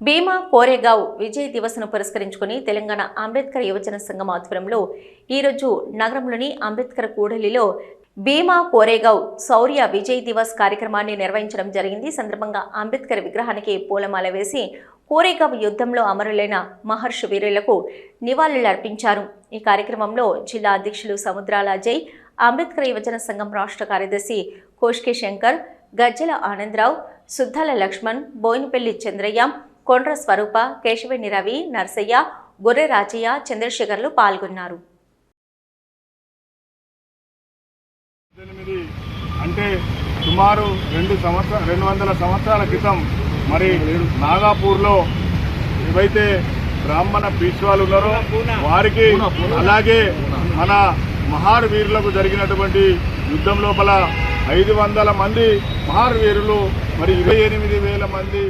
భీమా కోరేగావ్ విజయ్ దివస్ను పురస్కరించుకుని తెలంగాణ అంబేద్కర్ యువజన సంఘం ఆధ్వర్యంలో ఈరోజు నగరంలోని అంబేద్కర్ కూడలిలో భీమా కోరేగావ్ శౌర్య విజయ్ దివస్ కార్యక్రమాన్ని నిర్వహించడం జరిగింది. సందర్భంగా అంబేద్కర్ విగ్రహానికి పూలమాల వేసి కోరేగావ్ యుద్ధంలో అమరులైన మహర్షి వీరులకు నివాళులర్పించారు. ఈ కార్యక్రమంలో జిల్లా అధ్యక్షులు సముద్రాల అజయ్, అంబేద్కర్ యువజన సంఘం రాష్ట్ర కార్యదర్శి కోష్కి శంకర్, గజ్జల ఆనందరావు, సుద్దాల లక్ష్మణ్, బోయినపల్లి చంద్రయ్య, కొండ్ర స్వరూప, కేశవేణి రవి, నర్సయ్య, గొర్రె రాజయ్య, చంద్రశేఖర్లు పాల్గొన్నారు. అంటే సుమారు 200 సంవత్సరాల క్రితం మరి నాగాపూర్లో ఏవైతే బ్రాహ్మణ పీష్వాలు ఉన్నారో వారికి, అలాగే మన మహార్ వీరులకు జరిగినటువంటి యుద్ధం లోపల 500 మంది మహార్ వీరులు, మరి 28,000 మంది